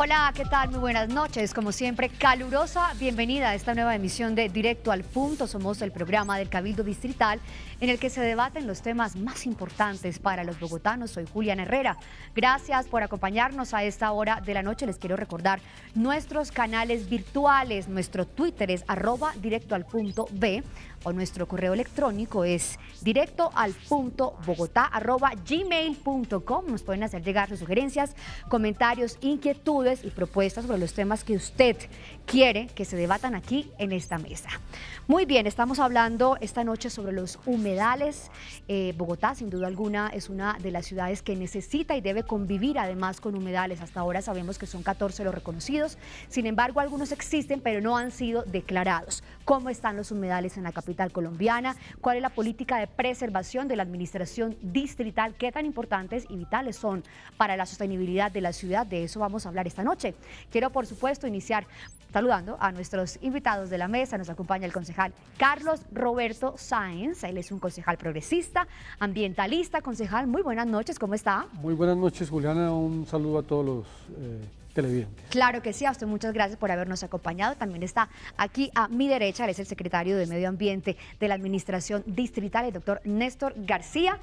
Hola, ¿qué tal? Muy buenas noches. Como siempre, calurosa bienvenida a esta nueva emisión de Directo al Punto. Somos el programa del Cabildo Distrital en el que se debaten los temas más importantes para los bogotanos. Soy Juliana Herrera. Gracias por acompañarnos a esta hora de la noche. Les quiero recordar nuestros canales virtuales. Nuestro Twitter es @directoalpunto_b o nuestro correo electrónico es directoalpunto.bogotá@gmail.com. Nos pueden hacer llegar sus sugerencias, comentarios, inquietudes y propuestas sobre los temas que usted quiere que se debatan aquí en esta mesa. Muy bien, estamos hablando esta noche sobre los humedales. Bogotá, sin duda alguna, es una de las ciudades que necesita y debe convivir además con humedales. Hasta ahora sabemos que son 14 los reconocidos. Sin embargo, algunos existen, pero no han sido declarados. ¿Cómo están los humedales en la capital colombiana? ¿Cuál es la política de preservación de la administración distrital? ¿Qué tan importantes y vitales son para la sostenibilidad de la ciudad? De eso vamos a hablar esta noche. Quiero, por supuesto, iniciar saludando a nuestros invitados de la mesa. Nos acompaña el concejal Carlos Roberto Sáenz. Él es un concejal progresista, ambientalista. Concejal, muy buenas noches, ¿cómo está? Muy buenas noches, Juliana. Un saludo a todos los televidentes. Claro que sí, a usted muchas gracias por habernos acompañado. También está aquí a mi derecha, él es el secretario de Medio Ambiente de la Administración Distrital, el doctor Néstor García.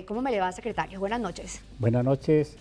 ¿Cómo me le va, secretario? Buenas noches. Buenas noches.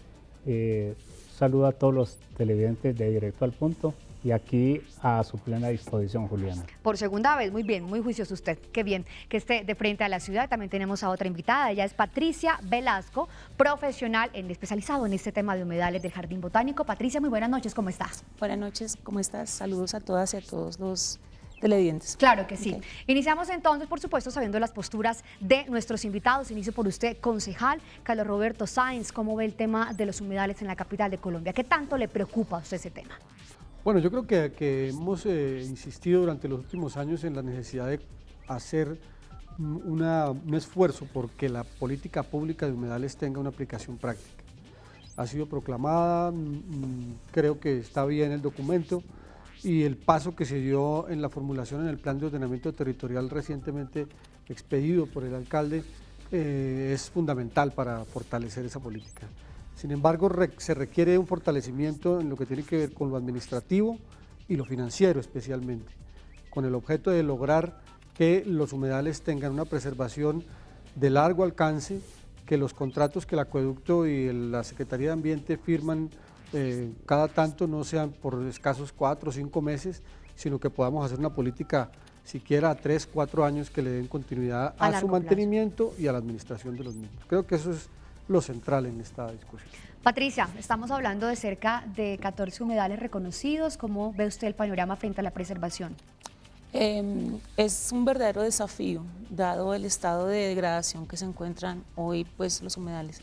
Saludo a todos los televidentes de Directo al Punto y aquí a su plena disposición, Juliana. Por segunda vez, muy bien, muy juicioso usted. Qué bien que esté de frente a la ciudad. También tenemos a otra invitada, ella es Patricia Velasco, profesional especializado en este tema de humedales del Jardín Botánico. Patricia, muy buenas noches, ¿cómo estás? Buenas noches, ¿cómo estás? Saludos a todas y a todos los televidentes. Claro que sí. Okay. Iniciamos entonces, por supuesto, sabiendo las posturas de nuestros invitados. Inicio por usted, concejal Carlos Roberto Sáenz. ¿Cómo ve el tema de los humedales en la capital de Colombia? ¿Qué tanto le preocupa a usted ese tema? Bueno, yo creo que hemos insistido durante los últimos años en la necesidad de hacer un esfuerzo porque la política pública de humedales tenga una aplicación práctica. Ha sido proclamada, creo que está bien el documento y el paso que se dio en la formulación en el Plan de Ordenamiento Territorial recientemente expedido por el alcalde es fundamental para fortalecer esa política. Sin embargo, se requiere un fortalecimiento en lo que tiene que ver con lo administrativo y lo financiero especialmente, con el objeto de lograr que los humedales tengan una preservación de largo alcance, que los contratos que el acueducto y la Secretaría de Ambiente firman cada tanto no sean por escasos 4 o 5 meses, sino que podamos hacer una política siquiera a 3 o 4 años que le den continuidad a su mantenimiento y a la administración de los mismos. Creo que eso es lo central en esta discusión. Patricia, estamos hablando de cerca de 14 humedales reconocidos. ¿Cómo ve usted el panorama frente a la preservación? Es un verdadero desafío, dado el estado de degradación que se encuentran hoy pues, los humedales.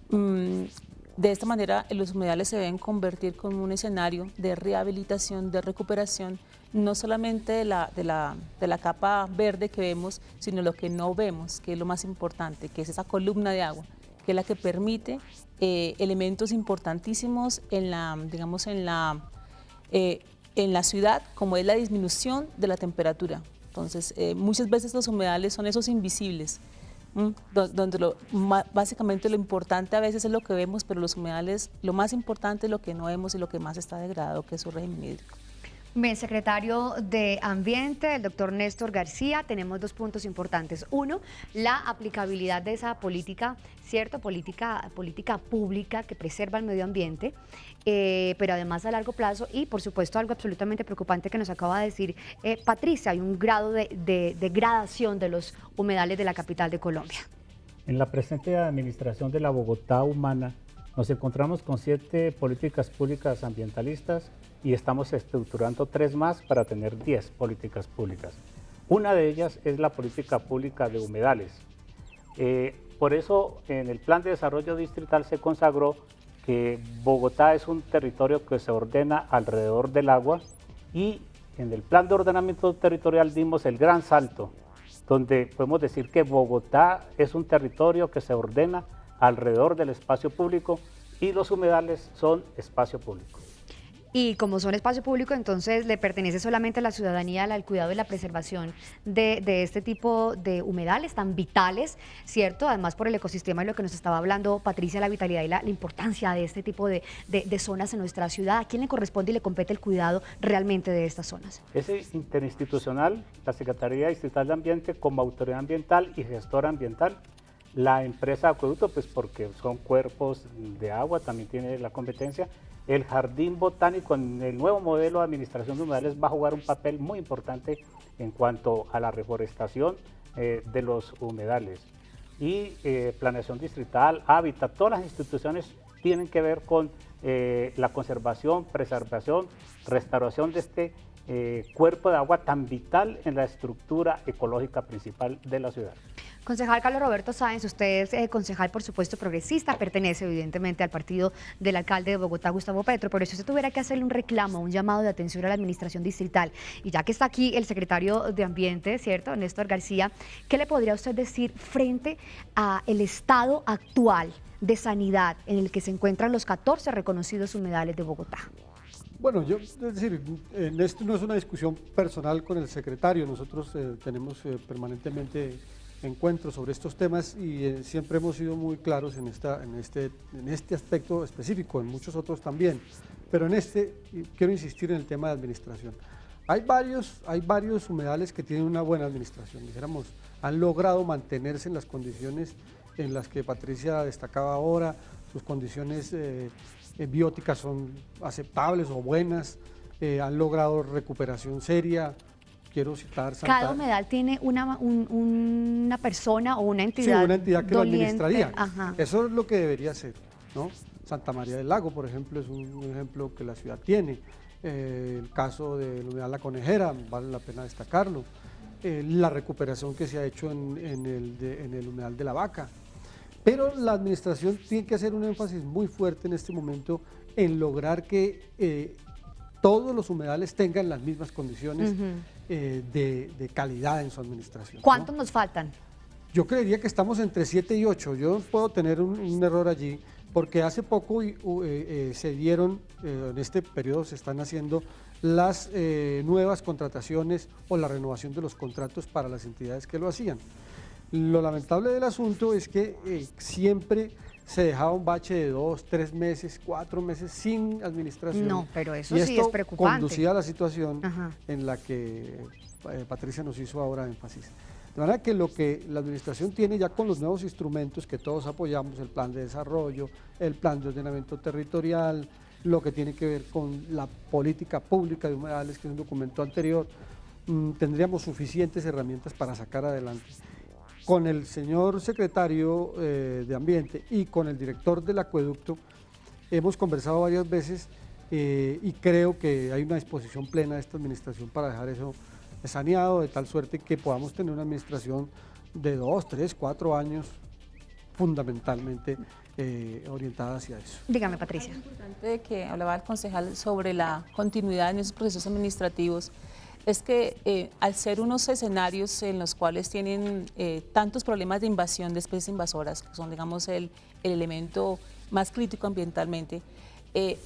De esta manera, los humedales se deben convertir como un escenario de rehabilitación, de recuperación, no solamente de la capa verde que vemos, sino lo que no vemos, que es lo más importante, que es esa columna de agua, que es la que permite elementos importantísimos en la ciudad, como es la disminución de la temperatura. Entonces, muchas veces los humedales son esos invisibles, donde básicamente lo importante a veces es lo que vemos, pero los humedales, lo más importante es lo que no vemos y lo que más está degradado, que es su régimen hídrico. Bien, secretario de Ambiente, el doctor Néstor García, tenemos 2 puntos importantes. Uno, la aplicabilidad de esa política, ¿cierto? Política pública que preserva el medio ambiente, pero además a largo plazo y, por supuesto, algo absolutamente preocupante que nos acaba de decir Patricia, hay un grado de degradación de los humedales de la capital de Colombia. En la presente administración de la Bogotá humana nos encontramos con 7 políticas públicas ambientalistas y estamos estructurando 3 más para tener 10 políticas públicas. Una de ellas es la política pública de humedales. Por eso en el Plan de Desarrollo Distrital se consagró que Bogotá es un territorio que se ordena alrededor del agua y en el Plan de Ordenamiento Territorial dimos el gran salto, donde podemos decir que Bogotá es un territorio que se ordena alrededor del espacio público y los humedales son espacio público. y como son espacio público, entonces le pertenece solamente a la ciudadanía al cuidado y la preservación de este tipo de humedales tan vitales, ¿cierto? Además por el ecosistema y lo que nos estaba hablando Patricia, la vitalidad y la importancia de este tipo de zonas en nuestra ciudad. ¿A quién le corresponde y le compete el cuidado realmente de estas zonas? Es interinstitucional, la Secretaría Distrital de Ambiente como autoridad ambiental y gestora ambiental. La empresa Acueducto, pues porque son cuerpos de agua, también tiene la competencia. El Jardín Botánico en el nuevo modelo de administración de humedales va a jugar un papel muy importante en cuanto a la reforestación de los humedales. Y planeación distrital, hábitat, todas las instituciones tienen que ver con la conservación, preservación, restauración de este cuerpo de agua tan vital en la estructura ecológica principal de la ciudad. Concejal Carlos Roberto Sáenz, usted es concejal, por supuesto, progresista, pertenece evidentemente al partido del alcalde de Bogotá, Gustavo Petro, pero si usted tuviera que hacerle un reclamo, un llamado de atención a la administración distrital, y ya que está aquí el secretario de Ambiente, ¿cierto?, Néstor García, ¿qué le podría usted decir frente al estado actual de sanidad en el que se encuentran los 14 reconocidos humedales de Bogotá? Bueno, es decir, esto no es una discusión personal con el secretario, nosotros tenemos permanentemente encuentros sobre estos temas y siempre hemos sido muy claros en este aspecto específico, en muchos otros también, pero en quiero insistir en el tema de administración. Hay varios humedales que tienen una buena administración, dijéramos, han logrado mantenerse en las condiciones en las que Patricia destacaba ahora, sus condiciones bióticas son aceptables o buenas, han logrado recuperación seria. Quiero citar Cada humedal tiene una persona o una entidad. Sí, una entidad que doliente. lo administraría. Ajá. Eso es lo que debería ser, ¿no? Santa María del Lago, por ejemplo, es un ejemplo que la ciudad tiene. El caso del humedal La Conejera, vale la pena destacarlo. La recuperación que se ha hecho en el humedal de La Vaca. Pero la administración tiene que hacer un énfasis muy fuerte en este momento en lograr que todos los humedales tengan las mismas condiciones de calidad en su administración. ¿Cuántos ¿no? nos faltan? Yo creería que estamos entre 7 y 8. Yo puedo tener un error allí, porque hace poco se dieron, en este periodo se están haciendo las nuevas contrataciones o la renovación de los contratos para las entidades que lo hacían. Lo lamentable del asunto es que siempre se dejaba un bache de 2, 3 meses, 4 meses sin administración. No, pero eso y sí esto es preocupante. conducía a la situación Ajá. en la que Patricia nos hizo ahora énfasis. De manera que lo que la administración tiene ya con los nuevos instrumentos que todos apoyamos, el plan de desarrollo, el plan de ordenamiento territorial, lo que tiene que ver con la política pública de humedales, que es un documento anterior, tendríamos suficientes herramientas para sacar adelante. Con el señor secretario de Ambiente y con el director del acueducto hemos conversado varias veces y creo que hay una disposición plena de esta administración para dejar eso saneado, de tal suerte que podamos tener una administración de 2, 3, 4 años fundamentalmente orientada hacia eso. Dígame, Patricia. Algo importante que hablaba el concejal sobre la continuidad en esos procesos administrativos es que al ser unos escenarios en los cuales tienen tantos problemas de invasión de especies invasoras, que son, digamos, el elemento más crítico ambientalmente,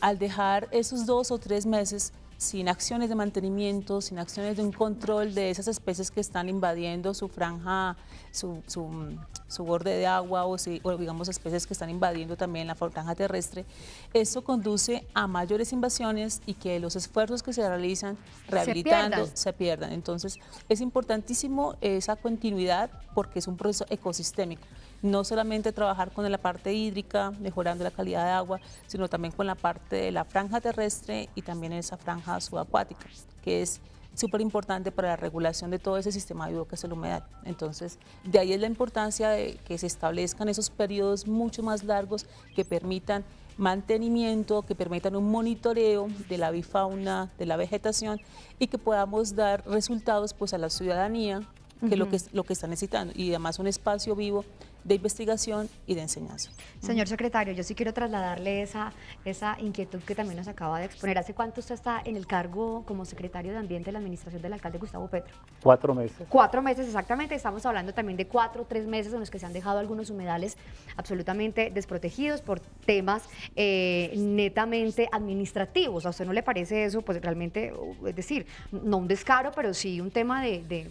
al dejar esos 2 o 3 meses sin acciones de mantenimiento, sin acciones de un control de esas especies que están invadiendo su franja, su borde de agua o digamos especies que están invadiendo también la franja terrestre, eso conduce a mayores invasiones y que los esfuerzos que se realizan rehabilitando se pierdan. Entonces es importantísimo esa continuidad porque es un proceso ecosistémico. No solamente trabajar con la parte hídrica, mejorando la calidad de agua, sino también con la parte de la franja terrestre y también esa franja subacuática, que es súper importante para la regulación de todo ese sistema vivo que es el humedal. Entonces, de ahí es la importancia de que se establezcan esos periodos mucho más largos que permitan mantenimiento, que permitan un monitoreo de la avifauna, de la vegetación y que podamos dar resultados pues a la ciudadanía, que es lo que está necesitando, y además un espacio vivo de investigación y de enseñanza. Señor secretario, yo sí quiero trasladarle esa inquietud que también nos acaba de exponer. ¿Hace cuánto usted está en el cargo como secretario de Ambiente de la administración del alcalde Gustavo Petro? 4 meses. 4 meses exactamente, estamos hablando también de 4 o 3 meses en los que se han dejado algunos humedales absolutamente desprotegidos por temas netamente administrativos. ¿A usted no le parece eso? Pues realmente, es decir, no un descaro, pero sí un tema de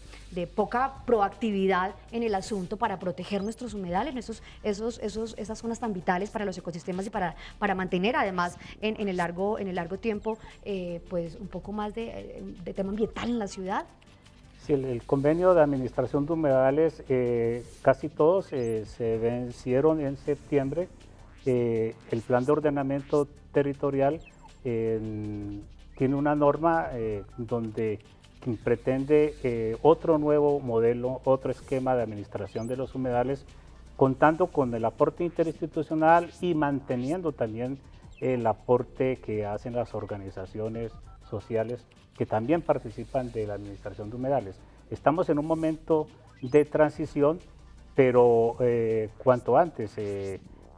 poca proactividad en el asunto para proteger nuestros humedales, esas zonas tan vitales para los ecosistemas y para mantener además en el largo tiempo pues un poco más de tema ambiental en la ciudad. Sí, el convenio de administración de humedales, casi todos se vencieron en septiembre. El plan de ordenamiento territorial tiene una norma donde pretende otro nuevo modelo, otro esquema de administración de los humedales, contando con el aporte interinstitucional y manteniendo también el aporte que hacen las organizaciones sociales que también participan de la administración de humedales. Estamos en un momento de transición, pero cuanto antes,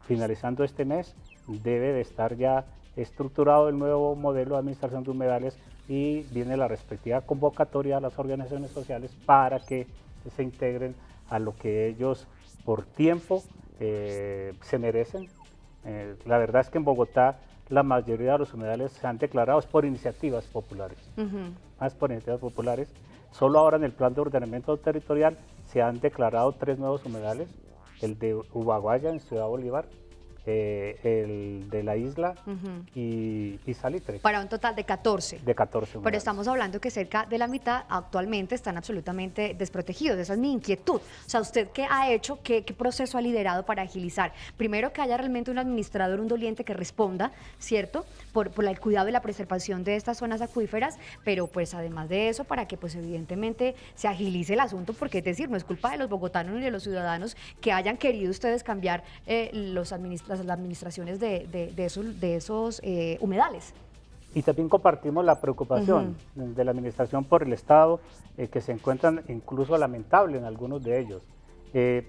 finalizando este mes, debe de estar ya estructurado el nuevo modelo de administración de humedales y viene la respectiva convocatoria a las organizaciones sociales para que se integren a lo que ellos por tiempo se merecen. La verdad es que en Bogotá la mayoría de los humedales se han declarado por iniciativas populares, más por iniciativas populares. Solo ahora en el plan de ordenamiento territorial se han declarado 3 nuevos humedales, el de Ubaguaya en Ciudad Bolívar, el de la isla y Salitre. Para un total de 14. De 14 humedales. Pero estamos hablando que cerca de la mitad actualmente están absolutamente desprotegidos. Esa es mi inquietud. O sea, ¿usted qué ha hecho? ¿Qué proceso ha liderado para agilizar? Primero, que haya realmente un administrador, un doliente que responda, ¿cierto? Por el cuidado y la preservación de estas zonas acuíferas, pero pues además de eso, para que pues evidentemente se agilice el asunto, porque es decir, no es culpa de los bogotanos ni de los ciudadanos que hayan querido ustedes cambiar las administraciones de esos humedales. Y también compartimos la preocupación de la administración por el estado que se encuentran incluso lamentable en algunos de ellos.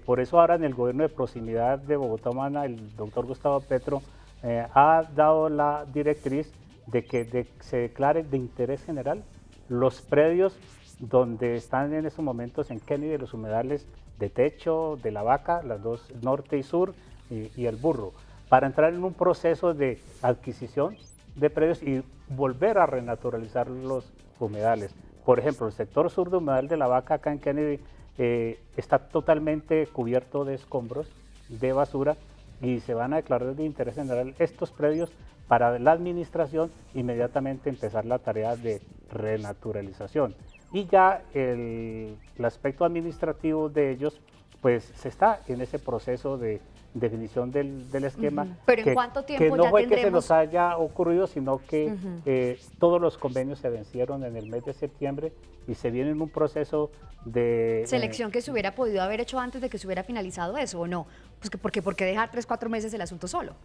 Por eso ahora en el gobierno de proximidad de Bogotá Humana, el doctor Gustavo Petro ha dado la directriz de que se declare de interés general los predios donde están en estos momentos en Kennedy los humedales de Techo, de La Vaca, las dos norte y sur, y el Burro, para entrar en un proceso de adquisición de predios y volver a renaturalizar los humedales. Por ejemplo, el sector sur de Humedal de La Vaca, acá en Kennedy, está totalmente cubierto de escombros, de basura, y se van a declarar de interés general estos predios para la administración inmediatamente empezar la tarea de renaturalización. Y ya el aspecto administrativo de ellos, pues se está en ese proceso de definición del esquema. Pero ¿en cuánto tiempo que no ya fue tendremos? que se nos haya ocurrido, sino que todos los convenios se vencieron en el mes de septiembre y se viene en un proceso de Selección que se hubiera podido haber hecho antes de que se hubiera finalizado eso, ¿o no? Pues ¿por qué dejar 3 o 4 meses el asunto solo?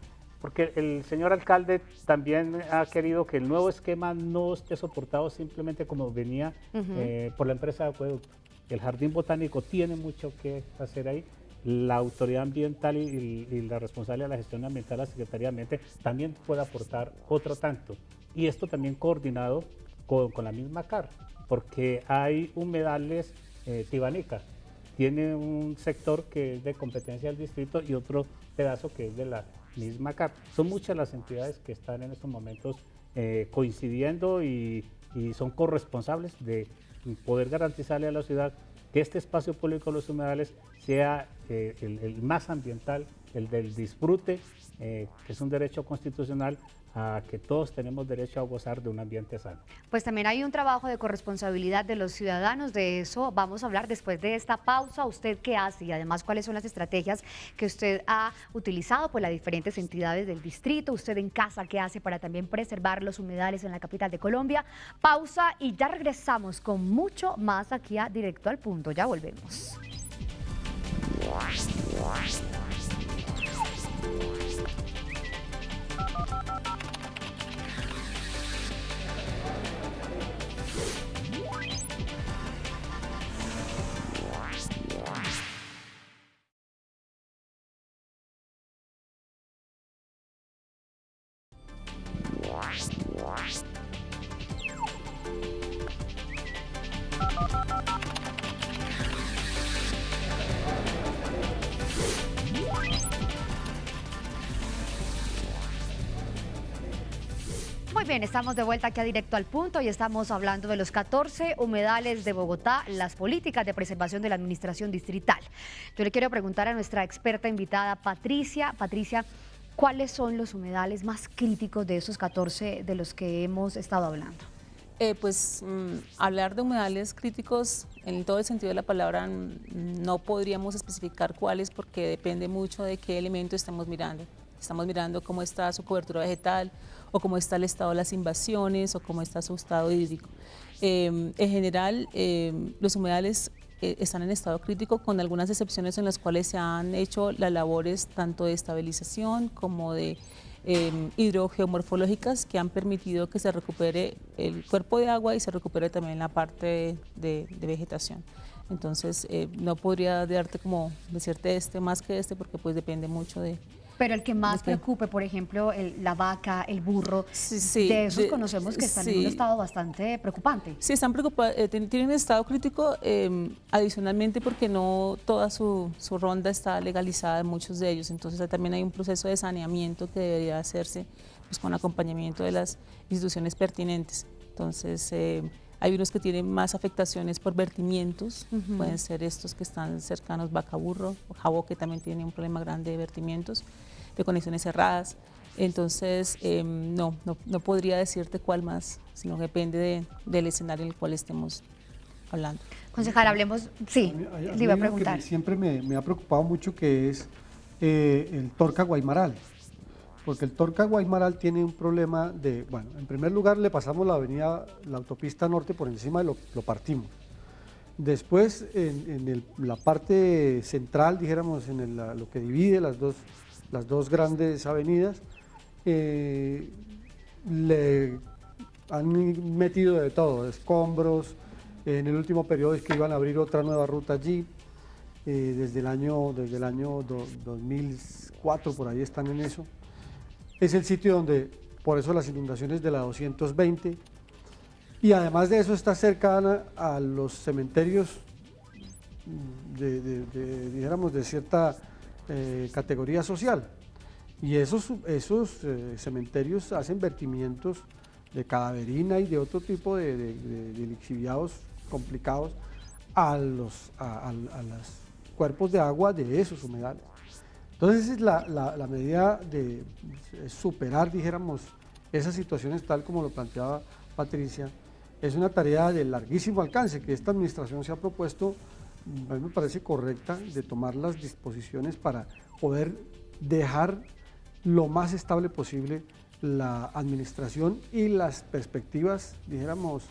Porque el señor alcalde también ha querido que el nuevo esquema no esté soportado simplemente como venía por la empresa de acueducto. El Jardín Botánico tiene mucho que hacer ahí. La autoridad ambiental y la responsable de la gestión ambiental, la Secretaría de Ambiente, también puede aportar otro tanto. Y esto también coordinado con la misma CAR, porque hay humedales Tibanica. Tiene un sector que es de competencia del distrito y otro pedazo que es de la misma CAR. Son muchas las entidades que están en estos momentos coincidiendo y son corresponsables de poder garantizarle a la ciudad que este espacio público de los humedales sea el más ambiental, el del disfrute, que es un derecho constitucional a que todos tenemos derecho a gozar de un ambiente sano. Pues también hay un trabajo de corresponsabilidad de los ciudadanos, de eso vamos a hablar después de esta pausa. ¿Usted qué hace? Y además, ¿cuáles son las estrategias que usted ha utilizado por las diferentes entidades del distrito? ¿Usted en casa qué hace para también preservar los humedales en la capital de Colombia? Pausa y ya regresamos con mucho más aquí a Directo al Punto. Ya volvemos. Muy bien, estamos de vuelta aquí a Directo al Punto y estamos hablando de los 14 humedales de Bogotá, las políticas de preservación de la administración distrital. Yo le quiero preguntar a nuestra experta invitada, Patricia. Patricia, ¿cuáles son los humedales más críticos de esos 14 de los que hemos estado hablando? Hablar de humedales críticos en todo el sentido de la palabra no podríamos especificar cuáles porque depende mucho de qué elemento estamos mirando. Estamos mirando cómo está su cobertura vegetal o cómo está el estado de las invasiones o cómo está su estado hídrico. En general, los humedales están en estado crítico con algunas excepciones en las cuales se han hecho las labores tanto de estabilización como de hidrogeomorfológicas que han permitido que se recupere el cuerpo de agua y se recupere también la parte de vegetación. Entonces, no podría decirte más que este porque pues depende mucho de... Pero el que más preocupe, por ejemplo, la vaca, el burro, de esos conocemos que están en un estado bastante preocupante. Sí, están preocupados, tienen un estado crítico adicionalmente porque no toda su ronda está legalizada en muchos de ellos, entonces también hay un proceso de saneamiento que debería hacerse pues, con acompañamiento de las instituciones pertinentes. Entonces, hay unos que tienen más afectaciones por vertimientos, pueden ser estos que están cercanos, vaca, burro, o Jabó, que también tiene un problema grande de vertimientos, de conexiones cerradas. Entonces, no podría decirte cuál más, sino que depende del escenario en el cual estemos hablando. Concejal, hablemos, sí, le iba a preguntar. Que siempre me ha preocupado mucho que es el Torca-Guaymaral, porque el Torca-Guaymaral tiene un problema de, bueno, en primer lugar le pasamos la autopista norte por encima y lo partimos. Después, en la parte central, dijéramos, lo que divide las dos grandes avenidas, le han metido de todo, escombros. En el último periodo es que iban a abrir otra nueva ruta allí, desde el año 2004, por ahí están en eso. Es el sitio donde, por eso las inundaciones de la 220, y además de eso está cercana a los cementerios dijéramos, de cierta categoría social. Y esos cementerios hacen vertimientos de cadaverina y de otro tipo de lixiviados complicados a los cuerpos de agua de esos humedales. Entonces la medida de superar, dijéramos, esas situaciones tal como lo planteaba Patricia, es una tarea de larguísimo alcance que esta administración se ha propuesto, a mí me parece correcta, de tomar las disposiciones para poder dejar lo más estable posible la administración y las perspectivas, dijéramos,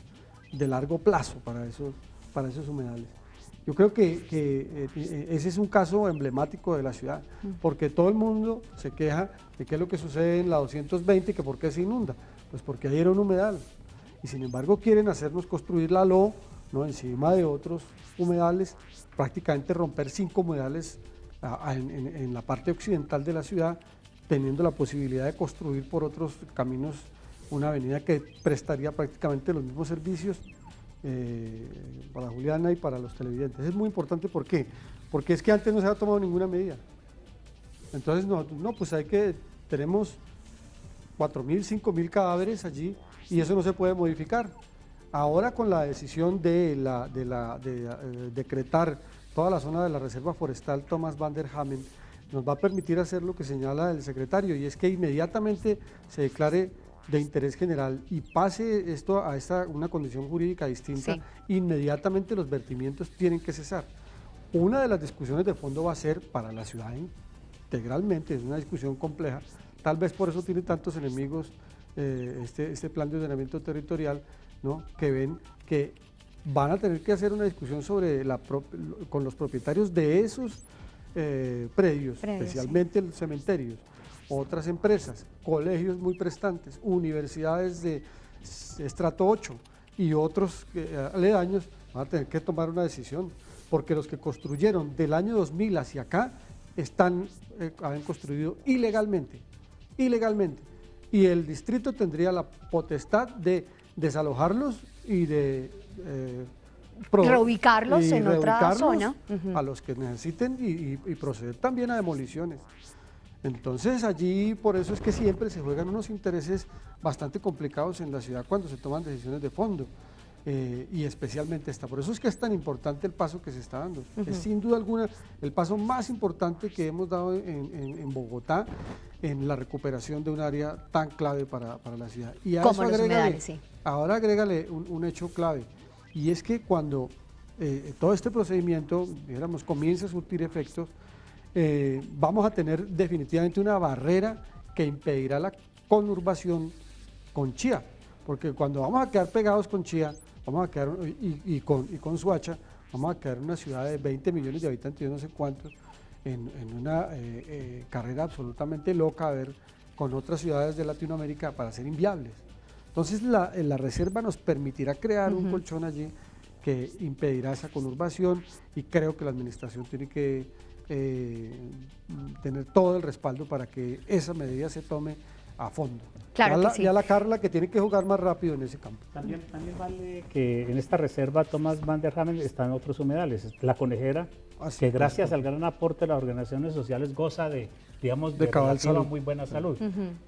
de largo plazo para esos humedales. Yo creo que ese es un caso emblemático de la ciudad, porque todo el mundo se queja de qué es lo que sucede en la 220, que por qué se inunda, pues porque ahí era un humedal, y sin embargo quieren hacernos construir la LO, ¿no?, encima de otros humedales, prácticamente romper 5 humedales en la parte occidental de la ciudad, teniendo la posibilidad de construir por otros caminos una avenida que prestaría prácticamente los mismos servicios para Juliana y para los televidentes. Es muy importante, ¿por qué? Porque es que antes no se ha tomado ninguna medida. Entonces, pues tenemos 4.000, 5.000 cadáveres allí y eso no se puede modificar. Ahora con la decisión de decretar toda la zona de la Reserva Forestal Thomas van der Hamen, nos va a permitir hacer lo que señala el secretario, y es que inmediatamente se declare de interés general y pase esto a una condición jurídica distinta, sí, inmediatamente los vertimientos tienen que cesar. Una de las discusiones de fondo va a ser para la ciudad integralmente, es una discusión compleja, tal vez por eso tiene tantos enemigos este plan de ordenamiento territorial, ¿no?, que ven que van a tener que hacer una discusión con los propietarios de esos predios, especialmente, sí, los cementerios, otras empresas, colegios muy prestantes, universidades de estrato 8 y otros aledaños, van a tener que tomar una decisión, porque los que construyeron del año 2000 hacia acá habían construido ilegalmente. y el distrito tendría la potestad de desalojarlos y de reubicarlos y en otra reubicarlos zona. a los que necesiten y proceder también a demoliciones. Entonces allí por eso es que siempre se juegan unos intereses bastante complicados en la ciudad cuando se toman decisiones de fondo. Y especialmente esta. Por eso es que es tan importante el paso que se está dando. Es sin duda alguna el paso más importante que hemos dado en Bogotá en la recuperación de un área tan clave para la ciudad. Y a Como eso los agrégale, humedales, sí. ahora agrégale un hecho clave, y es que cuando todo este procedimiento, dijéramos, comience a surtir efectos, vamos a tener definitivamente una barrera que impedirá la conurbación con Chía, porque cuando vamos a quedar pegados con Chía, vamos a quedar, y con Soacha, vamos a quedar en una ciudad de 20 millones de habitantes, yo no sé cuántos, en una carrera absolutamente loca, a ver, con otras ciudades de Latinoamérica para ser inviables. Entonces la reserva nos permitirá crear un colchón allí que impedirá esa conurbación, y creo que la administración tiene que tener todo el respaldo para que esa medida se tome a fondo. Claro que sí. Ya la Carla que tiene que jugar más rápido en ese campo. También vale que en esta reserva Thomas Van der Hamen están otros humedales. La Conejera, que gracias al gran aporte de las organizaciones sociales goza de, digamos, de cabal salud. muy buena salud.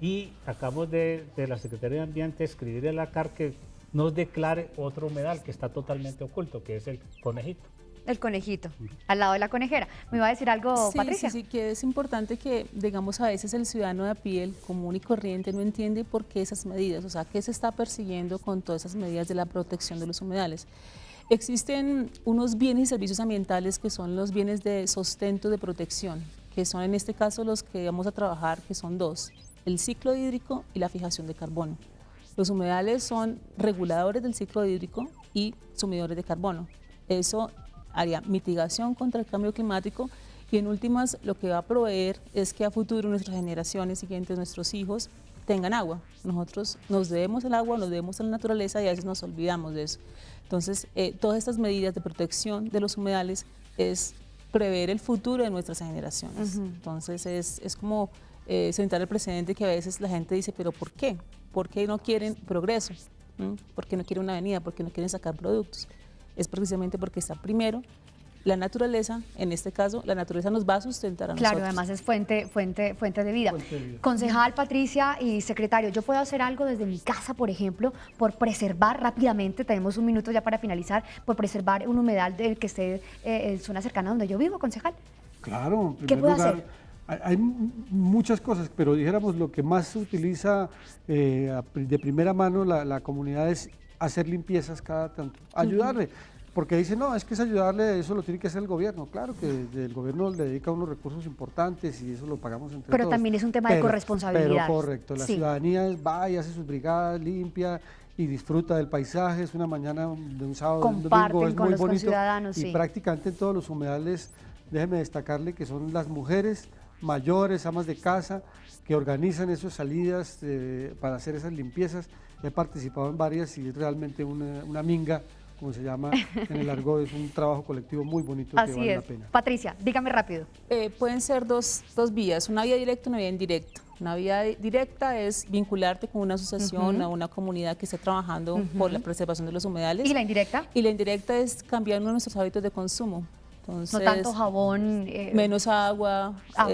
Y acabamos de la Secretaría de Ambiente escribir a la CAR que nos declare otro humedal que está totalmente oculto, que es el Conejito. El conejito, al lado de la conejera. ¿Me iba a decir algo, Sí, Patricia? sí, que es importante que, digamos, a veces el ciudadano de a pie, el común y corriente, no entiende por qué esas medidas, o sea, qué se está persiguiendo con todas esas medidas de la protección de los humedales. Existen unos bienes y servicios ambientales que son los bienes de sustento de protección, que son en este caso los que vamos a trabajar, que son dos, el ciclo hídrico y la fijación de carbono. Los humedales son reguladores del ciclo hídrico y sumidores de carbono. Eso haría mitigación contra el cambio climático, y en últimas lo que va a proveer es que a futuro nuestras generaciones siguientes, nuestros hijos, tengan agua. Nosotros nos debemos el agua, nos debemos a la naturaleza, y a veces nos olvidamos de eso. Entonces, todas estas medidas de protección de los humedales es prever el futuro de nuestras generaciones. Entonces, es como sentar el precedente que a veces la gente dice, pero ¿por qué? ¿Por qué no quieren progreso? ¿Por qué no quieren una avenida? ¿Por qué no quieren sacar productos? Es precisamente porque está primero la naturaleza, en este caso, la naturaleza nos va a sustentar a Claro, nosotros. además es fuente de vida. Concejal, Patricia y secretario, ¿yo puedo hacer algo desde mi casa, por ejemplo, por preservar rápidamente, tenemos un minuto ya para finalizar, por preservar un humedal del que esté en zona cercana donde yo vivo, concejal? Claro, en ¿Qué primer puedo lugar, hacer? hay muchas cosas, pero dijéramos lo que más se utiliza de primera mano la comunidad es hacer limpiezas cada tanto, ayudarle, porque dicen, no, es que es ayudarle, eso lo tiene que hacer el gobierno. Claro que el gobierno le dedica unos recursos importantes y eso lo pagamos entre Pero todos. también es un tema de corresponsabilidad. Pero correcto, la Sí. ciudadanía va y hace sus brigadas, limpia y disfruta del paisaje. Es una mañana de un sábado, de un Comparten domingo, es con muy los bonito. conciudadanos, Y sí. prácticamente en todos los humedales, déjeme destacarle que son las mujeres mayores, amas de casa, que organizan esas salidas para hacer esas limpiezas. He participado en varias y es realmente una minga, como se llama en el argot, es un trabajo colectivo muy bonito que Así vale es. la pena. Patricia, dígame rápido. Pueden ser dos vías, una vía directa y una vía indirecta. Una vía directa es vincularte con una asociación o una comunidad que esté trabajando por la preservación de los humedales. ¿Y la indirecta? Y la indirecta es cambiar nuestros hábitos de consumo. Entonces, No tanto jabón. menos agua, ok,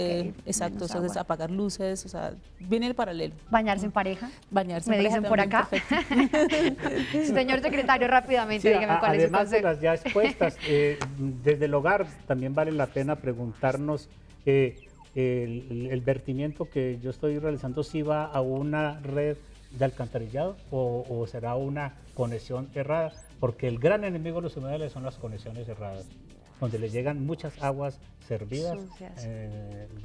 exacto, menos entonces agua. apagar luces, o sea, viene el paralelo. Bañarse en pareja. Bañarse Me en dicen pareja por también, acá. perfecto. Señor secretario, rápidamente, Sí, dígame cuál es su además de consejo. las ya expuestas, desde el hogar también vale la pena preguntarnos el vertimiento que yo estoy realizando, si va a una red de alcantarillado o será una conexión errada, porque el gran enemigo de los humedales son las conexiones erradas, donde le llegan muchas aguas servidas Sucias.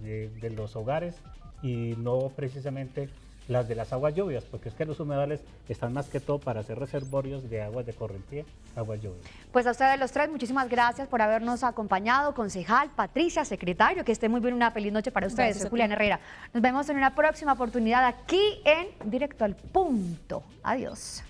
de los hogares y no precisamente las de las aguas lluvias, porque es que los humedales están más que todo para hacer reservorios de aguas de correntía, aguas lluvias. Pues a ustedes los tres, muchísimas gracias por habernos acompañado. Concejal, Patricia, secretario, que esté muy bien, una feliz noche para ustedes. Gracias Soy a ti. Juliana Herrera. Nos vemos en una próxima oportunidad aquí en Directo al Punto. Adiós.